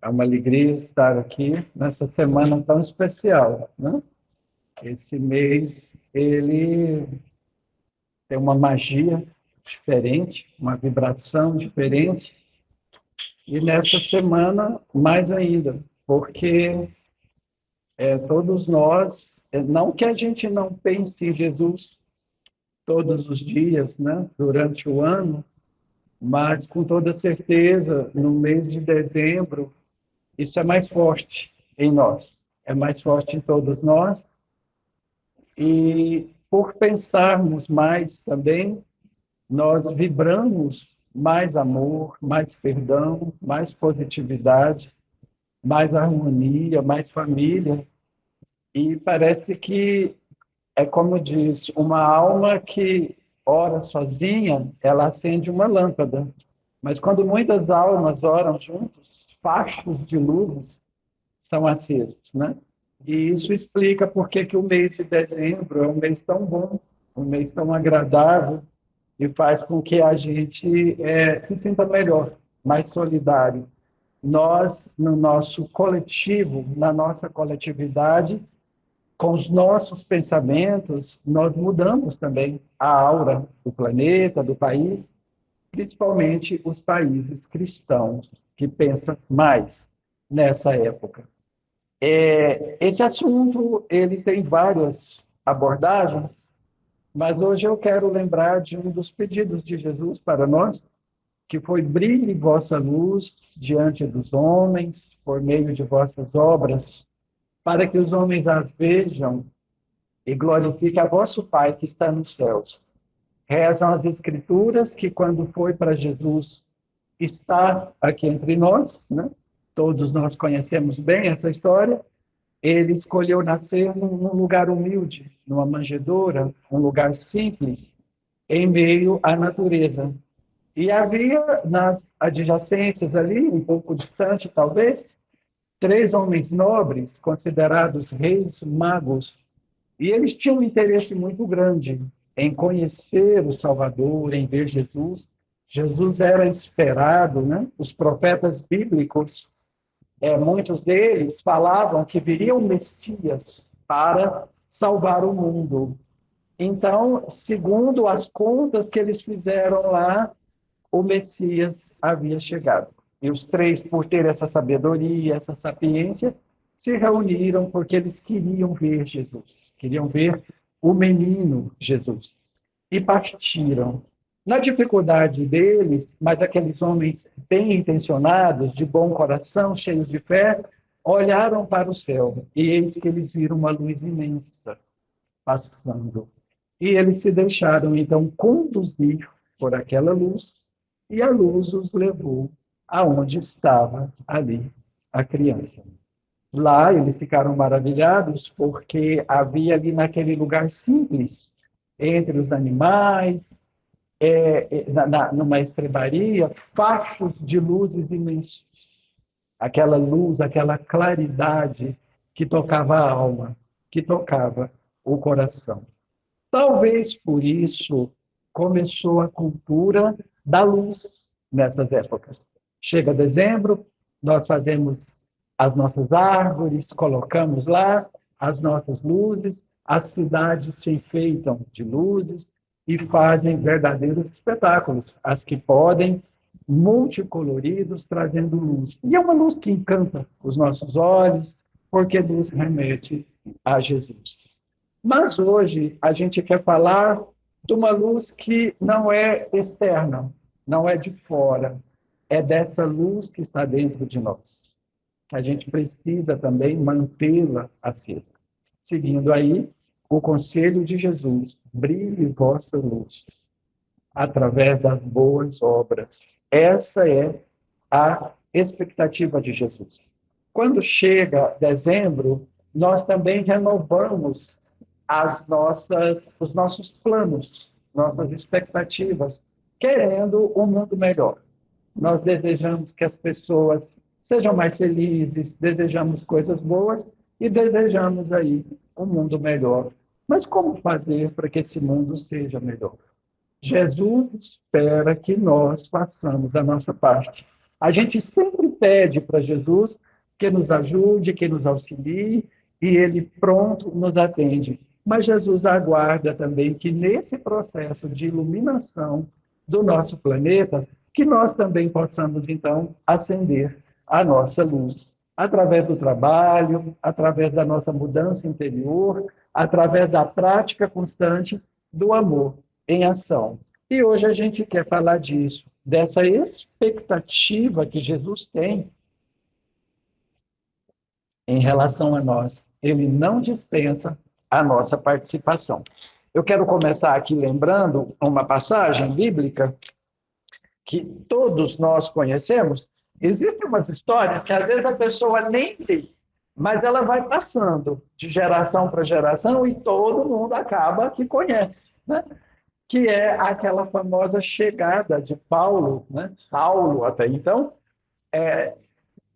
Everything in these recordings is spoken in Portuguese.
É uma alegria estar aqui nessa semana tão especial, né? Esse mês, ele tem uma magia diferente, uma vibração diferente, e nessa semana, mais ainda, porque todos nós, não que a gente não pense em Jesus todos os dias, né? Durante o ano, mas com toda certeza, no mês de dezembro, isso é mais forte em nós, é mais forte em todos nós, e por pensarmos mais também, nós vibramos mais amor, mais perdão, mais positividade, mais harmonia, mais família, e parece que é como diz, uma alma que ora sozinha, ela acende uma lâmpada, mas quando muitas almas oram juntos, fachos de luzes são acesos, né? E isso explica por que o mês de dezembro é um mês tão bom, um mês tão agradável, e faz com que a gente se sinta melhor, mais solidário. Nós, no nosso coletivo, na nossa coletividade, com os nossos pensamentos, nós mudamos também a aura do planeta, do país, principalmente os países cristãos, que pensam mais nessa época. Esse assunto ele tem várias abordagens, mas hoje eu quero lembrar de um dos pedidos de Jesus para nós, que foi: brilhe vossa luz diante dos homens, por meio de vossas obras, para que os homens as vejam e glorifiquem a vosso Pai que está nos céus. Rezam as Escrituras que, quando foi para Jesus estar aqui entre nós, né? Todos nós conhecemos bem essa história. Ele escolheu nascer num lugar humilde, numa manjedoura, um lugar simples, em meio à natureza. E havia nas adjacências ali, um pouco distante talvez, três homens nobres, considerados reis magos, e eles tinham um interesse muito grande em conhecer o Salvador, em ver Jesus. Jesus era esperado, né? Os profetas bíblicos, muitos deles falavam que viria o Messias para salvar o mundo. Então, segundo as contas que eles fizeram lá, o Messias havia chegado. E os três, por ter essa sabedoria, essa sapiência, se reuniram porque eles queriam ver Jesus, queriam ver o menino Jesus. E partiram. Na dificuldade deles, mas aqueles homens bem intencionados, de bom coração, cheios de fé, olharam para o céu e eis que eles viram uma luz imensa passando. E eles se deixaram, então, conduzir por aquela luz, e a luz os levou aonde estava ali a criança. Lá eles ficaram maravilhados, porque havia ali naquele lugar simples, entre os animais, numa estrebaria, fachos de luzes imensos. Aquela luz, aquela claridade que tocava a alma, que tocava o coração. Talvez por isso começou a cultura da luz nessas épocas. Chega dezembro, nós fazemos as nossas árvores, colocamos lá as nossas luzes, as cidades se enfeitam de luzes e fazem verdadeiros espetáculos, as que podem, multicoloridos, trazendo luz. E é uma luz que encanta os nossos olhos, porque nos remete a Jesus. Mas hoje a gente quer falar de uma luz que não é externa, não é de fora, é dessa luz que está dentro de nós. A gente precisa também mantê-la acesa. Seguindo aí o conselho de Jesus: brilhe vossa luz através das boas obras. Essa é a expectativa de Jesus. Quando chega dezembro, nós também renovamos os nossos planos, nossas expectativas, querendo um mundo melhor. Nós desejamos que as pessoas sejam mais felizes, desejamos coisas boas e desejamos aí um mundo melhor. Mas como fazer para que esse mundo seja melhor? Jesus espera que nós façamos a nossa parte. A gente sempre pede para Jesus que nos ajude, que nos auxilie, e ele pronto nos atende. Mas Jesus aguarda também que nesse processo de iluminação do nosso planeta, que nós também possamos, então, acender a nossa luz, através do trabalho, através da nossa mudança interior, através da prática constante do amor em ação. E hoje a gente quer falar disso, dessa expectativa que Jesus tem em relação a nós. Ele não dispensa a nossa participação. Eu quero começar aqui lembrando uma passagem bíblica que todos nós conhecemos. Existem umas histórias que às vezes a pessoa nem lê, mas ela vai passando de geração para geração e todo mundo acaba que conhece, né? Que é aquela famosa chegada de Paulo, né? Saulo até então,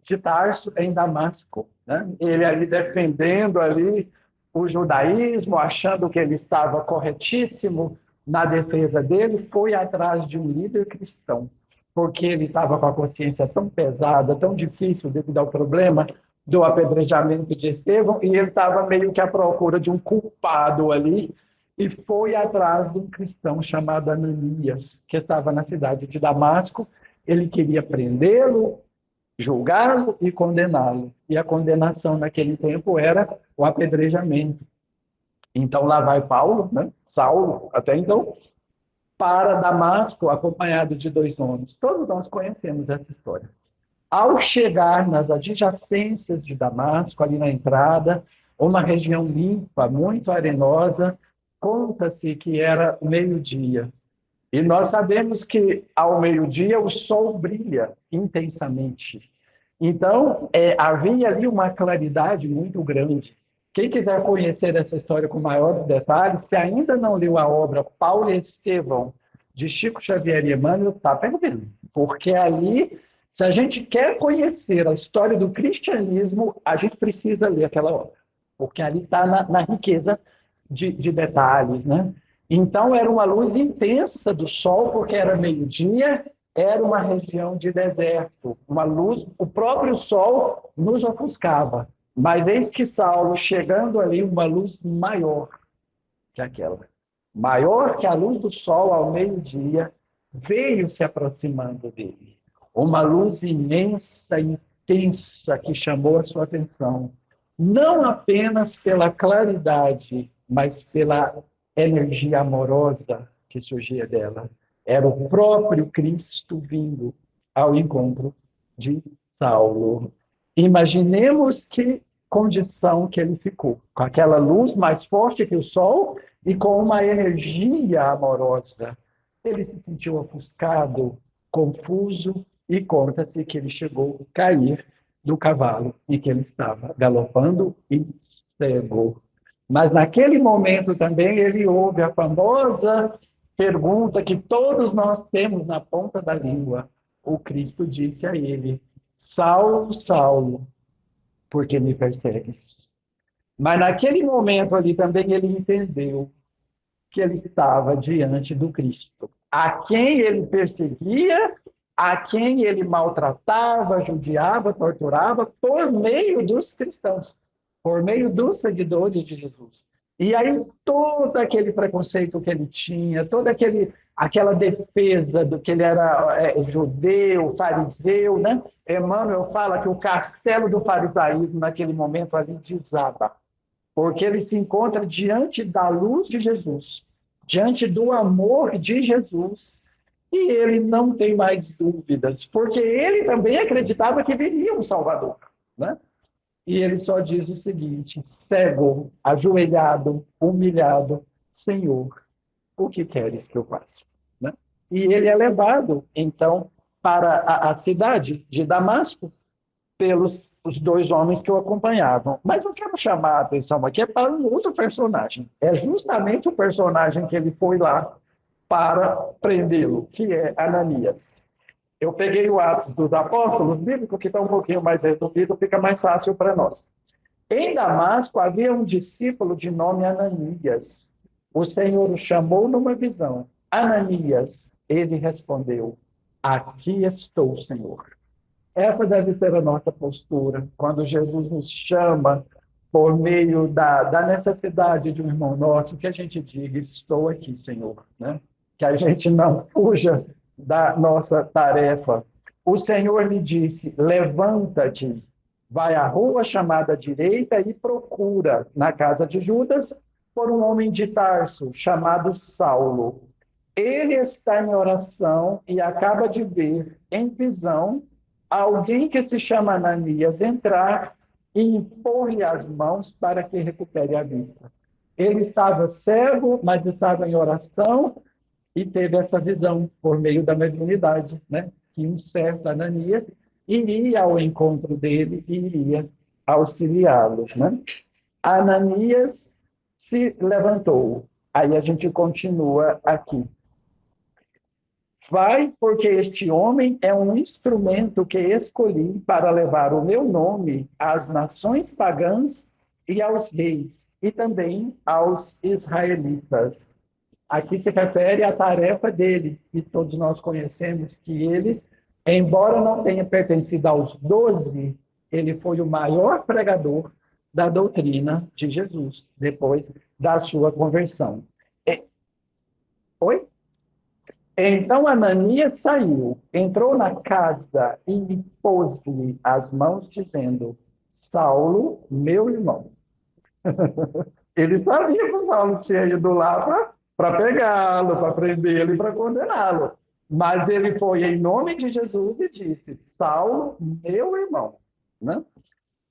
de Tarso em Damasco, né? Ele ali defendendo ali o judaísmo, achando que ele estava corretíssimo na defesa dele, foi atrás de um líder cristão, porque ele estava com a consciência tão pesada, tão difícil devido ao problema do apedrejamento de Estevão, e ele estava meio que à procura de um culpado ali, e foi atrás de um cristão chamado Ananias, que estava na cidade de Damasco. Ele queria prendê-lo, julgá-lo e condená-lo. E a condenação naquele tempo era o apedrejamento. Então lá vai Paulo, né? Saulo, até então, para Damasco, acompanhado de 2 homens. Todos nós conhecemos essa história. Ao chegar nas adjacências de Damasco, ali na entrada, uma região limpa, muito arenosa, conta-se que era meio-dia. E nós sabemos que ao meio-dia o sol brilha intensamente. Então, havia ali uma claridade muito grande. Quem quiser conhecer essa história com maiores detalhes, se ainda não leu a obra Paulo e Estevão, de Chico Xavier e Emmanuel, está perdendo. Porque ali, se a gente quer conhecer a história do cristianismo, a gente precisa ler aquela obra. Porque ali está na riqueza de detalhes, né? Então, era uma luz intensa do sol, porque era meio-dia, era uma região de deserto, uma luz, o próprio sol nos ofuscava. Mas eis que Saulo, chegando ali, uma luz maior que aquela, maior que a luz do sol ao meio-dia, veio se aproximando dele. Uma luz imensa, intensa, que chamou a sua atenção, não apenas pela claridade, mas pela energia amorosa que surgia dela. Era o próprio Cristo vindo ao encontro de Saulo. Imaginemos que condição que ele ficou, com aquela luz mais forte que o sol e com uma energia amorosa. Ele se sentiu ofuscado, confuso, e conta-se que ele chegou a cair do cavalo e que ele estava galopando e cego. Mas naquele momento também ele ouve a famosa pergunta que todos nós temos na ponta da língua. O Cristo disse a ele: Saulo, Saulo, por que me persegues? Mas naquele momento ali também ele entendeu que ele estava diante do Cristo, a quem ele perseguia, a quem ele maltratava, judiava, torturava, por meio dos cristãos, por meio dos seguidores de Jesus. E aí todo aquele preconceito que ele tinha, toda aquela defesa do que ele era judeu, fariseu, né? Emmanuel fala que o castelo do farisaísmo naquele momento ali desaba, porque ele se encontra diante da luz de Jesus, diante do amor de Jesus, e ele não tem mais dúvidas, porque ele também acreditava que viria um Salvador, né? E ele só diz o seguinte: cego, ajoelhado, humilhado, Senhor, o que queres que eu faça? Né? E ele é levado, então, para a cidade de Damasco, pelos os 2 homens que o acompanhavam. Mas eu quero chamar a atenção aqui para um outro personagem. É justamente o personagem que ele foi lá para prendê-lo, que é Ananias. Eu peguei o Atos dos Apóstolos, bíblico, que está um pouquinho mais resumido, fica mais fácil para nós. Em Damasco havia um discípulo de nome Ananias. O Senhor o chamou numa visão. Ananias, ele respondeu: aqui estou, Senhor. Essa deve ser a nossa postura, quando Jesus nos chama por meio da necessidade de um irmão nosso, que a gente diga, estou aqui, Senhor, né? Que a gente não fuja da nossa tarefa. O Senhor lhe disse, levanta-te, vai à rua chamada direita e procura, na casa de Judas, por um homem de Tarso, chamado Saulo. Ele está em oração e acaba de ver, em visão, alguém que se chama Ananias entrar e impor-lhe as mãos para que recupere a vista. Ele estava cego, mas estava em oração e teve essa visão por meio da mediunidade, né? Que um certo Ananias iria ao encontro dele e iria auxiliá-lo, né? Ananias se levantou. Aí a gente continua aqui. Vai, porque este homem é um instrumento que escolhi para levar o meu nome às nações pagãs e aos reis, e também aos israelitas. Aqui se refere à tarefa dele, que todos nós conhecemos, que ele, embora não tenha pertencido aos 12, ele foi o maior pregador da doutrina de Jesus, depois da sua conversão. Oi? Então Ananias saiu, entrou na casa e pôs-lhe as mãos, dizendo: Saulo, meu irmão. Ele sabia que o Saulo tinha ido lá para pegá-lo, para prendê-lo e para condená-lo. Mas ele foi em nome de Jesus e disse: Saulo, meu irmão. Né?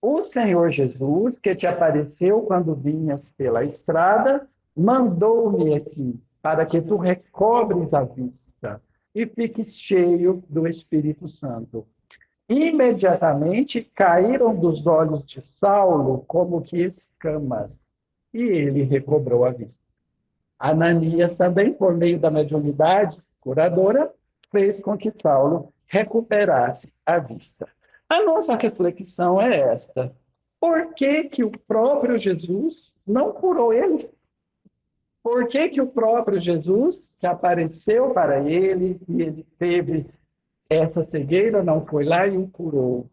O Senhor Jesus, que te apareceu quando vinhas pela estrada, mandou-me aqui para que tu recobres a vista e fiques cheio do Espírito Santo. Imediatamente caíram dos olhos de Saulo como que escamas, e ele recobrou a vista. Ananias também, por meio da mediunidade curadora, fez com que Saulo recuperasse a vista. A nossa reflexão é esta: por que que o próprio Jesus não curou ele? Por que que o próprio Jesus, que apareceu para ele e ele teve essa cegueira, não foi lá e o curou?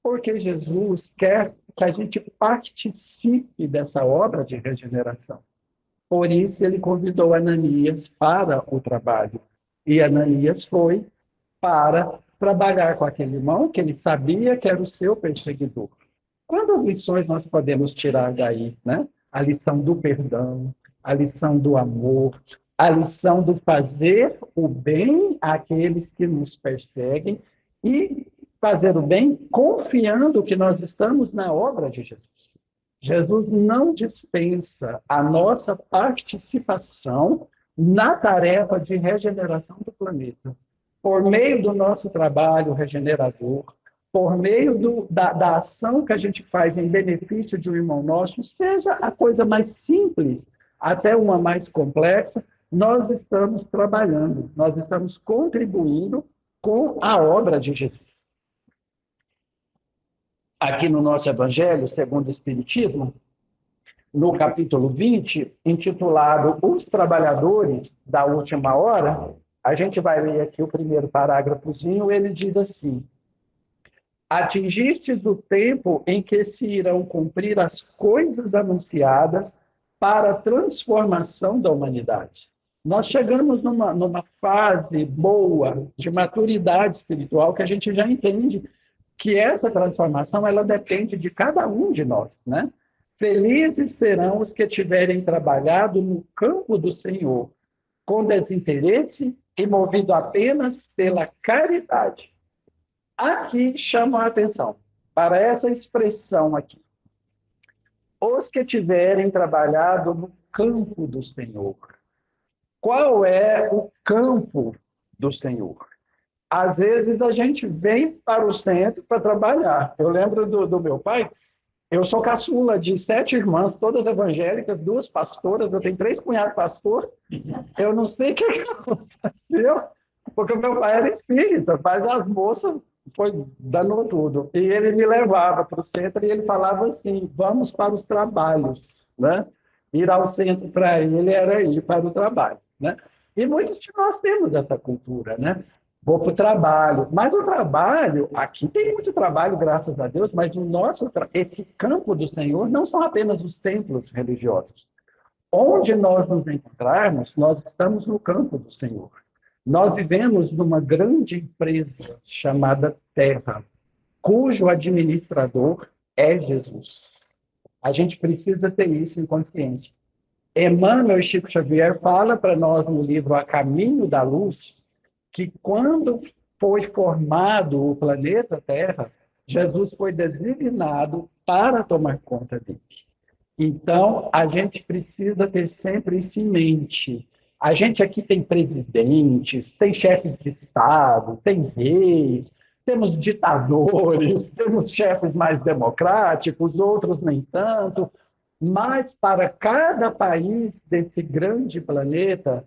Porque Jesus quer que a gente participe dessa obra de regeneração. Por isso, ele convidou Ananias para o trabalho. E Ananias foi para trabalhar com aquele irmão que ele sabia que era o seu perseguidor. Quantas lições nós podemos tirar daí, né? A lição do perdão, a lição do amor, a lição do fazer o bem àqueles que nos perseguem e fazer o bem confiando que nós estamos na obra de Jesus. Jesus não dispensa a nossa participação na tarefa de regeneração do planeta. Por meio do nosso trabalho regenerador, por meio da ação que a gente faz em benefício de um irmão nosso, seja a coisa mais simples, até uma mais complexa, nós estamos trabalhando, nós estamos contribuindo com a obra de Jesus. Aqui no nosso Evangelho, segundo o Espiritismo, no capítulo 20, intitulado Os Trabalhadores da Última Hora, a gente vai ler aqui o primeiro parágrafozinho, ele diz assim: Atingistes o tempo em que se irão cumprir as coisas anunciadas para a transformação da humanidade. Nós chegamos numa fase boa de maturidade espiritual que a gente já entende que essa transformação ela depende de cada um de nós, né? Felizes serão os que tiverem trabalhado no campo do Senhor, com desinteresse e movido apenas pela caridade. Aqui chama a atenção para essa expressão aqui. Os que tiverem trabalhado no campo do Senhor. Qual é o campo do Senhor? Às vezes a gente vem para o centro para trabalhar. Eu lembro do meu pai, eu sou caçula de 7 irmãs, todas evangélicas, 2 pastoras, eu tenho 3 cunhados pastores. Eu não sei o que aconteceu, porque o meu pai era espírita, mas as moças foi dando tudo. E ele me levava para o centro e ele falava assim: vamos para os trabalhos, né? Ir ao centro para ele era ir para o trabalho, né? E muitos de nós temos essa cultura, né? vou para o trabalho. Mas o trabalho, aqui tem muito trabalho, graças a Deus, mas esse campo do Senhor não são apenas os templos religiosos. Onde nós nos encontrarmos, nós estamos no campo do Senhor. Nós vivemos numa grande empresa chamada Terra, cujo administrador é Jesus. A gente precisa ter isso em consciência. Emmanuel e Chico Xavier fala para nós no livro A Caminho da Luz que quando foi formado o planeta Terra, Jesus foi designado para tomar conta dele. Então, a gente precisa ter sempre isso em mente. A gente aqui tem presidentes, tem chefes de Estado, tem reis, temos ditadores, temos chefes mais democráticos, outros nem tanto, mas para cada país desse grande planeta,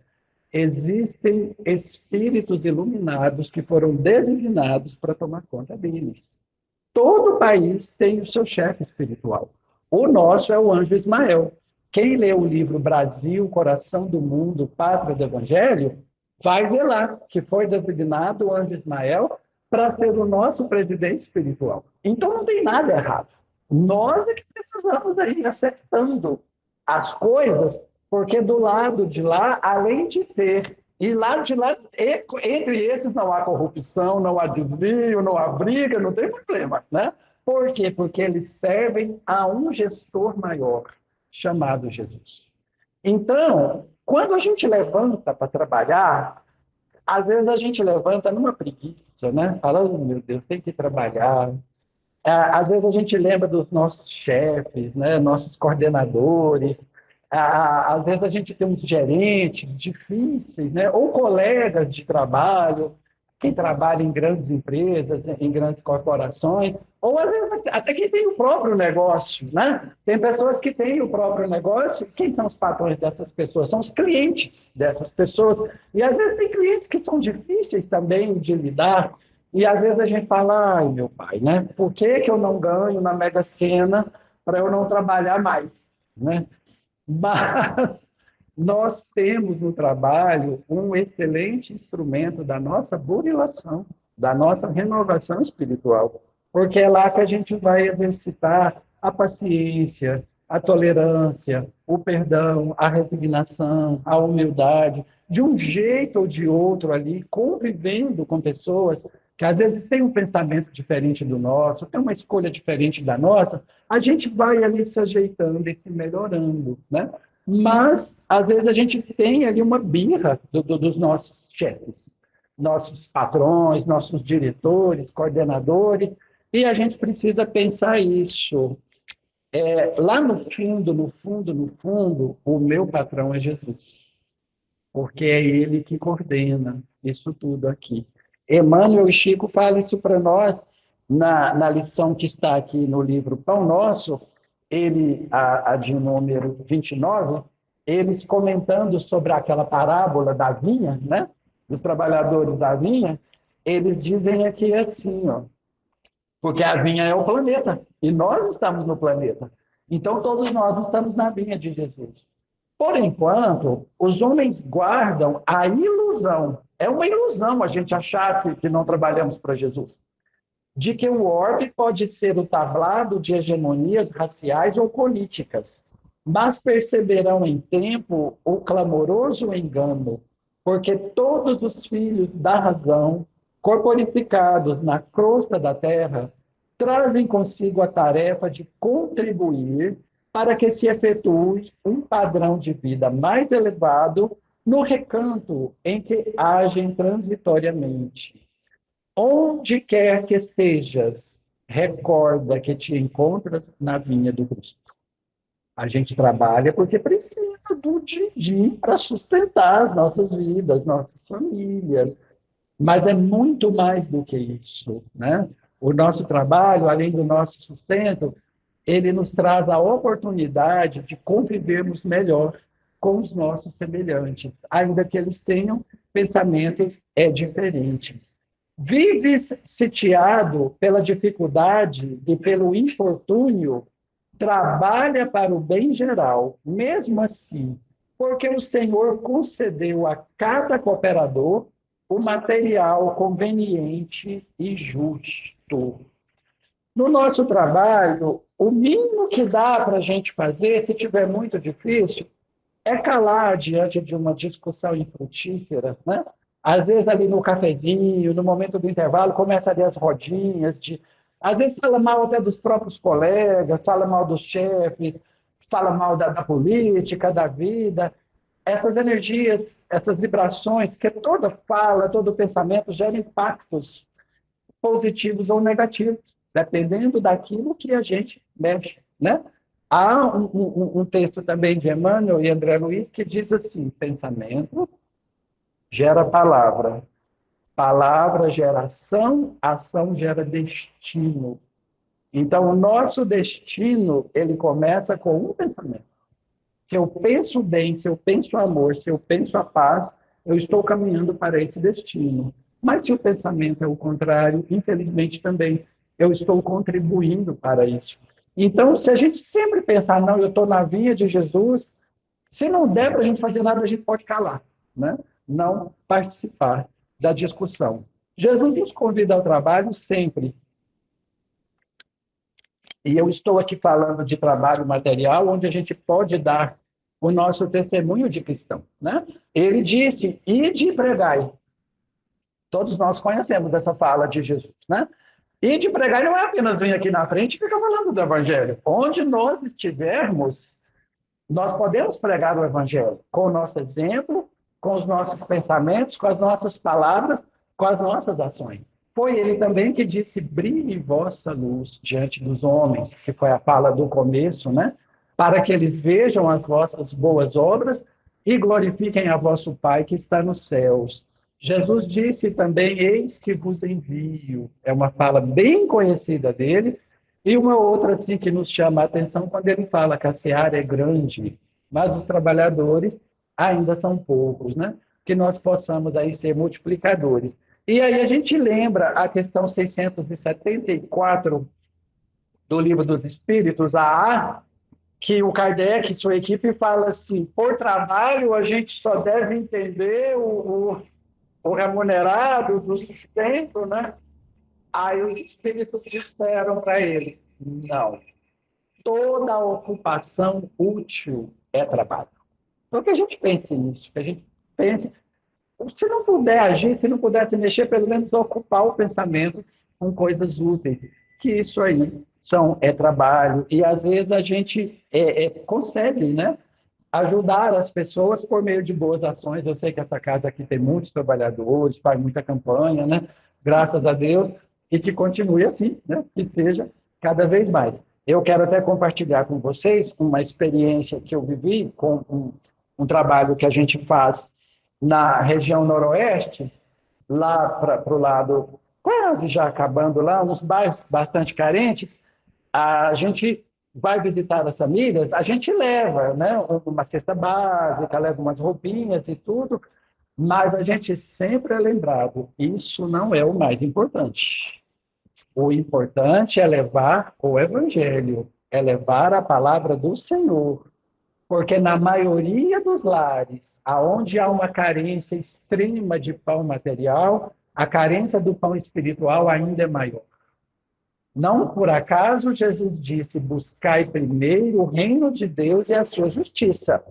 existem espíritos iluminados que foram designados para tomar conta deles. Todo país tem o seu chefe espiritual. O nosso é o anjo Ismael. Quem lê o livro Brasil, Coração do Mundo, Pátria do Evangelho, vai ver lá que foi designado o anjo Ismael para ser o nosso presidente espiritual. Então não tem nada errado. Nós é que precisamos ir acertando as coisas, porque do lado de lá, além de ter, e lá de lá, entre esses não há corrupção, não há desvio, não há briga, não tem problema, né? Por quê? Porque eles servem a um gestor maior, chamado Jesus. Então, quando a gente levanta para trabalhar, às vezes a gente levanta numa preguiça, né? Falando, oh, meu Deus, tem que trabalhar. Às vezes a gente lembra dos nossos chefes, né? Nossos coordenadores. Às vezes a gente tem uns gerentes difíceis, né? Ou colegas de trabalho, quem trabalha em grandes empresas, em grandes corporações, ou às vezes até quem tem o próprio negócio, né? Tem pessoas que têm o próprio negócio. Quem são os patrões dessas pessoas? São os clientes dessas pessoas. E às vezes tem clientes que são difíceis também de lidar. E às vezes a gente fala, ai meu pai, né? Por que que eu não ganho na Mega Sena para eu não trabalhar mais, né? Mas nós temos no trabalho um excelente instrumento da nossa burilação, da nossa renovação espiritual, porque é lá que a gente vai exercitar a paciência, a tolerância, o perdão, a resignação, a humildade, de um jeito ou de outro ali, convivendo com pessoas que às vezes têm um pensamento diferente do nosso, têm uma escolha diferente da nossa, a gente vai ali se ajeitando e se melhorando, né? Mas, às vezes, a gente tem ali uma birra dos nossos chefes, nossos patrões, nossos diretores, coordenadores, e a gente precisa pensar isso. Lá no fundo, no fundo, no fundo, o meu patrão é Jesus, porque é ele que coordena isso tudo aqui. Emmanuel e Chico falam isso para nós na lição que está aqui no livro Pão Nosso, a de número 29, eles comentando sobre aquela parábola da vinha, né? Dos trabalhadores da vinha, eles dizem aqui assim, ó, porque a vinha é o planeta, e nós estamos no planeta. Então, todos nós estamos na vinha de Jesus. Por enquanto, os homens guardam a ilusão. É uma ilusão a gente achar que não trabalhamos para Jesus. De que o orbe pode ser o tablado de hegemonias raciais ou políticas. Mas perceberão em tempo o clamoroso engano, porque todos os filhos da razão, corporificados na crosta da terra, trazem consigo a tarefa de contribuir para que se efetue um padrão de vida mais elevado no recanto em que agem transitoriamente. Onde quer que estejas, recorda que te encontras na vinha do Cristo. A gente trabalha porque precisa do din-din para sustentar as nossas vidas, nossas famílias. Mas é muito mais do que isso, né? O nosso trabalho, além do nosso sustento, ele nos traz a oportunidade de convivermos melhor com os nossos semelhantes, ainda que eles tenham pensamentos diferentes. Vives sitiado pela dificuldade e pelo infortúnio, trabalha para o bem geral, mesmo assim, porque o Senhor concedeu a cada cooperador o material conveniente e justo. No nosso trabalho, o mínimo que dá para a gente fazer, se tiver muito difícil, é calar diante de uma discussão infrutífera, né? Às vezes ali no cafezinho, no momento do intervalo, começa ali as rodinhas de... Às vezes fala mal até dos próprios colegas, fala mal dos chefes, fala mal da política, da vida. Essas energias, essas vibrações, que toda fala, todo pensamento gera impactos positivos ou negativos, dependendo daquilo que a gente mexe, né? Há um texto também de Emmanuel e André Luiz que diz assim: pensamento gera palavra, palavra gera ação, ação gera destino. Então, o nosso destino, ele começa com um pensamento. Se eu penso bem, se eu penso amor, se eu penso a paz, eu estou caminhando para esse destino. Mas se o pensamento é o contrário, infelizmente também eu estou contribuindo para isso. Então, se a gente sempre pensar, não, eu estou na via de Jesus, se não der para a gente fazer nada, a gente pode calar, né? Não participar da discussão. Jesus nos convida ao trabalho sempre. E eu estou aqui falando de trabalho material, onde a gente pode dar o nosso testemunho de cristão, né? Ele disse: ide e pregai. Todos nós conhecemos essa fala de Jesus, né? Ide e pregai não é apenas vir aqui na frente e ficar falando do evangelho. Onde nós estivermos, nós podemos pregar o evangelho com o nosso exemplo, com os nossos pensamentos, com as nossas palavras, com as nossas ações. Foi ele também que disse: brilhe vossa luz diante dos homens, que foi a fala do começo, né? Para que eles vejam as vossas boas obras e glorifiquem a vosso Pai que está nos céus. Jesus disse também: eis que vos envio. É uma fala bem conhecida dele, e uma outra assim que nos chama a atenção quando ele fala que a seara é grande, mas os trabalhadores ainda são poucos, né? Que nós possamos aí ser multiplicadores. E aí a gente lembra a questão 674 do Livro dos Espíritos, a que o Kardec e sua equipe fala assim: por trabalho a gente só deve entender o remunerado do sustento, né? Aí os espíritos disseram para ele: não, toda ocupação útil é trabalho. Então, que a gente pense nisso, que a gente pense, se não puder agir, se não puder se mexer, pelo menos ocupar o pensamento com coisas úteis, que isso aí é trabalho, e às vezes a gente consegue, né, ajudar as pessoas por meio de boas ações. Eu sei que essa casa aqui tem muitos trabalhadores, faz muita campanha, né, graças a Deus, e que continue assim, né, que seja cada vez mais. Eu quero até compartilhar com vocês uma experiência que eu vivi com um trabalho que a gente faz na região noroeste, lá para o lado, quase já acabando lá, uns bairros bastante carentes. A gente vai visitar as famílias, a gente leva, né, uma cesta básica, leva umas roupinhas e tudo, mas a gente sempre é lembrado: isso não é o mais importante. O importante é levar o evangelho, é levar a palavra do Senhor. Porque na maioria dos lares, aonde há uma carência extrema de pão material, a carência do pão espiritual ainda é maior. Não por acaso Jesus disse: buscai primeiro o reino de Deus e a sua justiça,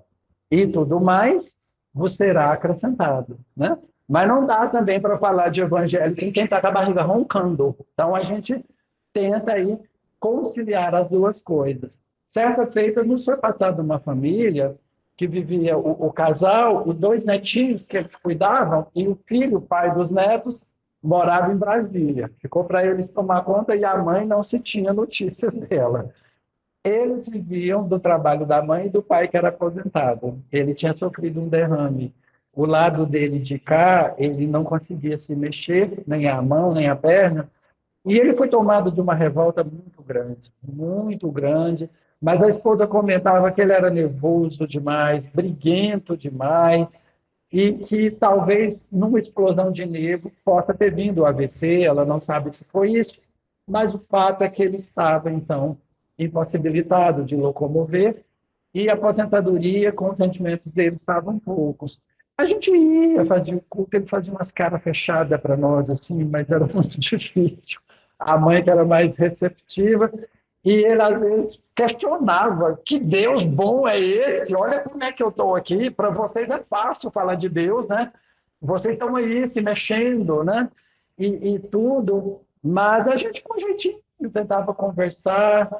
e tudo mais vos será acrescentado, né? Mas não dá também para falar de evangelho com quem está com a barriga roncando. Então a gente tenta aí conciliar as duas coisas. Certa feita nos foi passada uma família que vivia o casal, os dois netinhos que eles cuidavam, e o filho, o pai dos netos, morava em Brasília. Ficou para eles tomar conta e a mãe não se tinha notícias dela. Eles viviam do trabalho da mãe e do pai, que era aposentado. Ele tinha sofrido um derrame. O lado dele de cá, ele não conseguia se mexer, nem a mão, nem a perna. E ele foi tomado de uma revolta muito grande. Mas a esposa comentava que ele era nervoso demais, briguento demais, e que talvez numa explosão de nervo possa ter vindo o AVC, ela não sabe se foi isso, mas o fato é que ele estava, então, impossibilitado de locomover, e a aposentadoria com os rendimentos dele estavam poucos. A gente ia, fazia o culto, ele fazia umas caras fechadas para nós, assim, mas era muito difícil. A mãe que era mais receptiva, e ele às vezes questionava, que Deus bom é esse? Olha como é que eu estou aqui, para vocês é fácil falar de Deus, né? Vocês estão aí se mexendo, né? E tudo, mas a gente com jeitinho tentava conversar,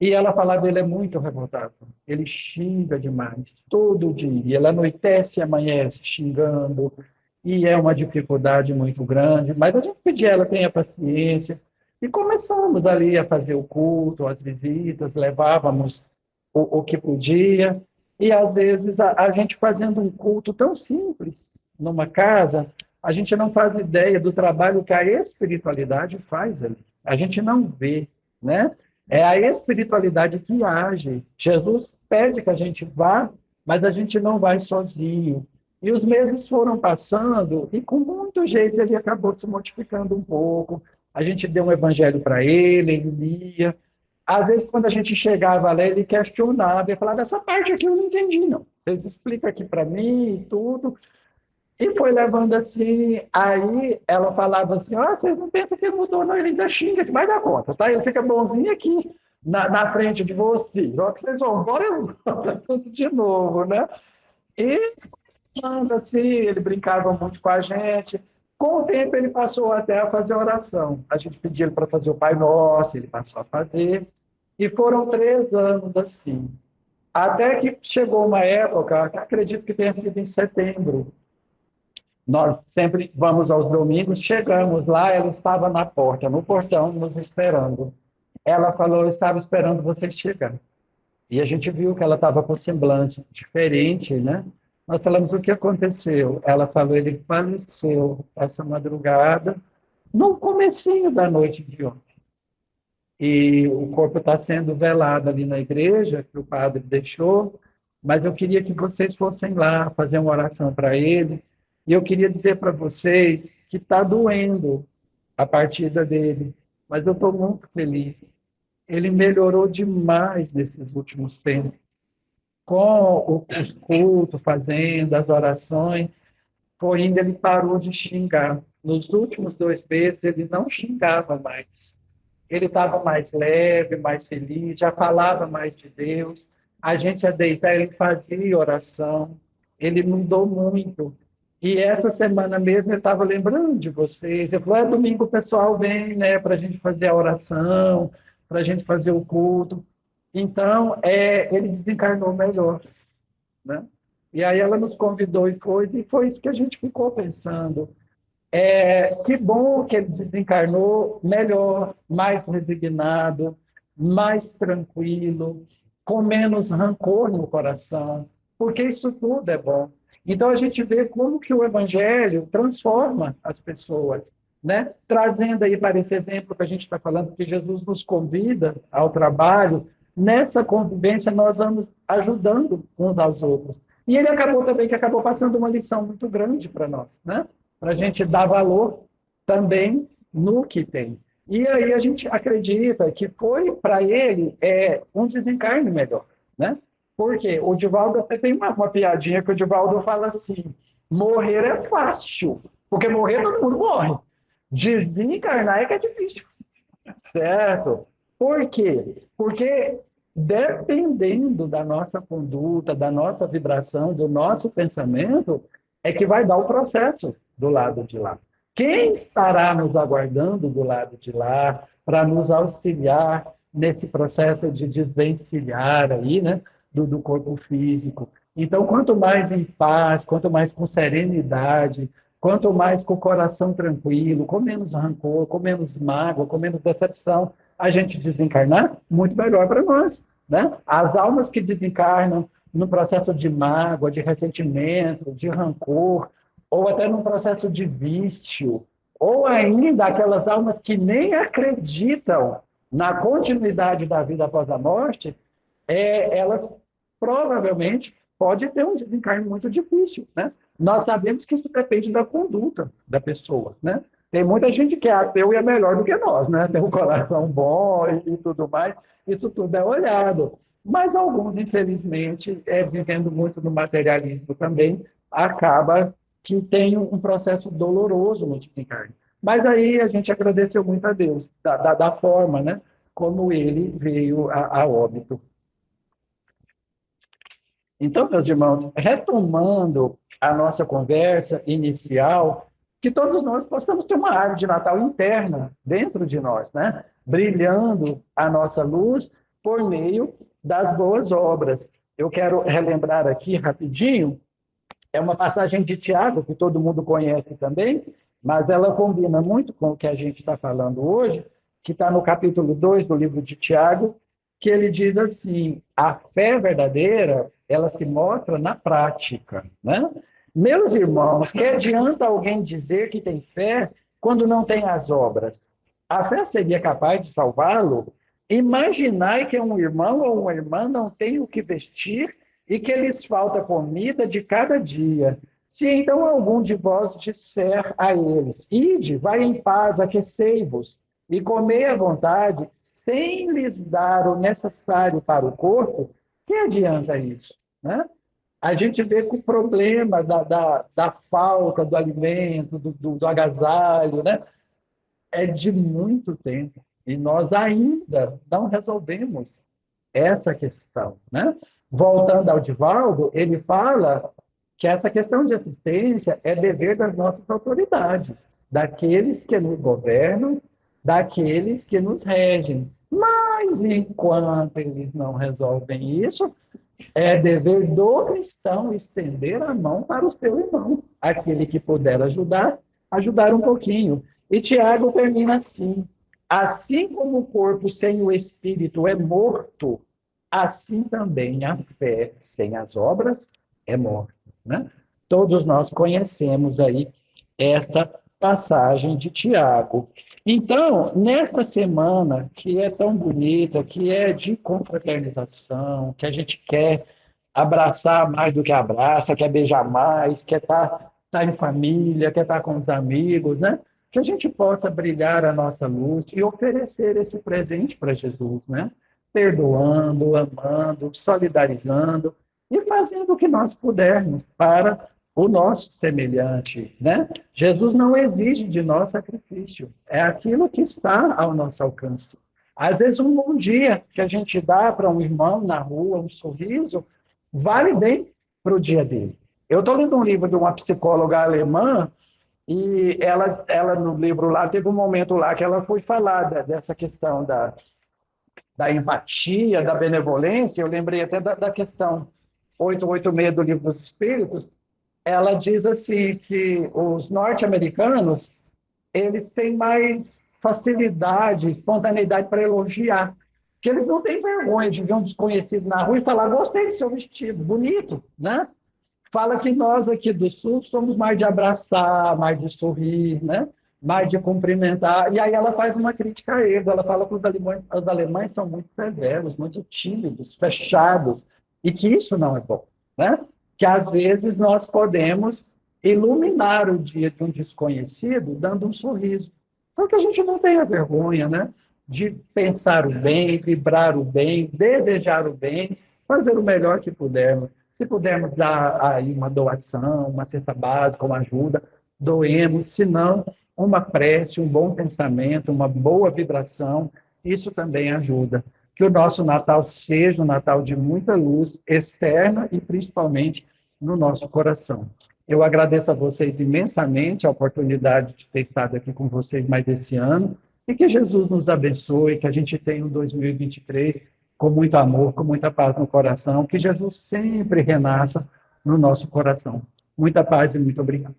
e ela falava, ele é muito revoltado, ele xinga demais, todo dia, ele anoitece e amanhece xingando, e é uma dificuldade muito grande, mas a gente pedia ela tenha paciência, e começamos ali a fazer o culto, as visitas, levávamos o que podia, e às vezes a gente fazendo um culto tão simples numa casa, a gente não faz ideia do trabalho que a espiritualidade faz ali. A gente não vê, né? É a espiritualidade que age. Jesus pede que a gente vá, mas a gente não vai sozinho. E os meses foram passando e, com muito jeito, ele acabou se modificando um pouco. A gente deu um evangelho para ele, ele lia. Às vezes, quando a gente chegava lá, ele questionava e falava: essa parte aqui eu não entendi, não. Vocês explicam aqui para mim e tudo. E foi levando assim, aí ela falava assim, vocês não pensam que ele mudou, não, ele ainda xinga, que vai dar conta, tá? Ele fica bonzinho aqui na frente de vocês. Ó, que vocês vão embora, eu vou tudo de novo, né? E assim, ele brincava muito com a gente. Com o tempo, ele passou até a fazer oração. A gente pedia ele para fazer o Pai Nosso, ele passou a fazer. E foram 3 anos assim. Até que chegou uma época, que acredito que tenha sido em setembro, nós sempre vamos aos domingos, chegamos lá, ela estava na porta, no portão, nos esperando. Ela falou, eu estava esperando vocês chegar. E a gente viu que ela estava com semblante diferente, né? Nós falamos, o que aconteceu? Ela falou, ele faleceu essa madrugada, no comecinho da noite de ontem. E o corpo está sendo velado ali na igreja, que o padre deixou, mas eu queria que vocês fossem lá fazer uma oração para ele. E eu queria dizer para vocês que está doendo a partida dele, mas eu estou muito feliz. Ele melhorou demais nesses últimos tempos, com os cultos, fazendo as orações, foi indo, ele parou de xingar. Nos últimos 2 meses, ele não xingava mais. Ele estava mais leve, mais feliz, já falava mais de Deus. A gente ia deitar, ele fazia oração. Ele mudou muito. E essa semana mesmo ele estava lembrando de vocês. Ele falou: domingo o pessoal vem, né, para a gente fazer a oração, para a gente fazer o culto. Então, ele desencarnou melhor, né? E aí ela nos convidou e foi isso que a gente ficou pensando. Que bom que ele desencarnou melhor, mais resignado, mais tranquilo, com menos rancor no coração, porque isso tudo é bom. Então a gente vê como que o Evangelho transforma as pessoas, né? Trazendo aí para esse exemplo que a gente está falando, que Jesus nos convida ao trabalho, nessa convivência nós vamos ajudando uns aos outros. E ele acabou também que acabou passando uma lição muito grande para nós, né? Para a gente dar valor também no que tem. E aí a gente acredita que foi para ele um desencarne melhor, né? Porque o Divaldo até tem uma piadinha que o Divaldo fala assim: morrer é fácil, porque morrer todo mundo morre. Desencarnar é que é difícil, certo? Por quê? Porque dependendo da nossa conduta, da nossa vibração, do nosso pensamento, é que vai dar o processo do lado de lá. Quem estará nos aguardando do lado de lá para nos auxiliar nesse processo de desvencilhar aí, né, do corpo físico? Então, quanto mais em paz, quanto mais com serenidade, quanto mais com o coração tranquilo, com menos rancor, com menos mágoa, com menos decepção, a gente desencarnar, muito melhor para nós, né? As almas que desencarnam no processo de mágoa, de ressentimento, de rancor, ou até num processo de vício, ou ainda aquelas almas que nem acreditam na continuidade da vida após a morte, elas provavelmente podem ter um desencarne muito difícil, né? Nós sabemos que isso depende da conduta da pessoa, né? Tem muita gente que é ateu e é melhor do que nós, né? Tem um coração bom e tudo mais. Isso tudo é olhado. Mas alguns, infelizmente, vivendo muito no materialismo também, acaba que tem um processo doloroso no encarne. Mas aí a gente agradeceu muito a Deus, da forma, né, como ele veio a óbito. Então, meus irmãos, retomando a nossa conversa inicial, que todos nós possamos ter uma árvore de Natal interna dentro de nós, né? Brilhando a nossa luz por meio das boas obras. Eu quero relembrar aqui rapidinho, é uma passagem de Tiago, que todo mundo conhece também, mas ela combina muito com o que a gente está falando hoje, que está no capítulo 2 do livro de Tiago, que ele diz assim: a fé verdadeira, ela se mostra na prática, né? Meus irmãos, que adianta alguém dizer que tem fé quando não tem as obras? A fé seria capaz de salvá-lo? Imaginai que um irmão ou uma irmã não tem o que vestir e que lhes falta comida de cada dia. Se então algum de vós disser a eles: ide, vai em paz, aquecei-vos, e comei à vontade, sem lhes dar o necessário para o corpo, que adianta isso? Né? A gente vê que o problema da falta do alimento, do agasalho, né? É de muito tempo. E nós ainda não resolvemos essa questão. Né? Voltando ao Divaldo, ele fala que essa questão de assistência é dever das nossas autoridades, daqueles que nos governam, daqueles que nos regem. Mas enquanto eles não resolvem isso, é dever do cristão estender a mão para o seu irmão. Aquele que puder ajudar, ajudar um pouquinho. E Tiago termina assim: assim como o corpo sem o espírito é morto, assim também a fé sem as obras é morta. Né? Todos nós conhecemos aí esta passagem de Tiago. Então, nesta semana, que é tão bonita, que é de confraternização, que a gente quer abraçar mais do que abraça, quer beijar mais, quer tá em família, quer estar com os amigos, né? Que a gente possa brilhar a nossa luz e oferecer esse presente para Jesus, né? Perdoando, amando, solidarizando e fazendo o que nós pudermos para o nosso semelhante, né? Jesus não exige de nós sacrifício, é aquilo que está ao nosso alcance. Às vezes, um bom dia que a gente dá para um irmão na rua, um sorriso, vale bem para o dia dele. Eu estou lendo um livro de uma psicóloga alemã e ela no livro lá, teve um momento lá que ela foi falar dessa questão da empatia, da benevolência. Eu lembrei até da questão 886 do Livro dos Espíritos. Ela diz assim que os norte-americanos eles têm mais facilidade, espontaneidade para elogiar, que eles não têm vergonha de ver um desconhecido na rua e falar: gostei do seu vestido, bonito, né? Fala que nós aqui do Sul somos mais de abraçar, mais de sorrir, né? Mais de cumprimentar. E aí ela faz uma crítica a eles. Ela fala que os alemães são muito severos, muito tímidos, fechados, e que isso não é bom. Né? Que às vezes nós podemos iluminar o dia de um desconhecido dando um sorriso. Então que a gente não tenha vergonha, né? De pensar o bem, vibrar o bem, desejar o bem, fazer o melhor que pudermos. Se pudermos dar aí uma doação, uma cesta básica, uma ajuda, doemos. Se não, uma prece, um bom pensamento, uma boa vibração, isso também ajuda. Que o nosso Natal seja um Natal de muita luz externa e principalmente no nosso coração. Eu agradeço a vocês imensamente a oportunidade de ter estado aqui com vocês mais esse ano e que Jesus nos abençoe, que a gente tenha um 2023 com muito amor, com muita paz no coração, que Jesus sempre renasça no nosso coração. Muita paz e muito obrigado.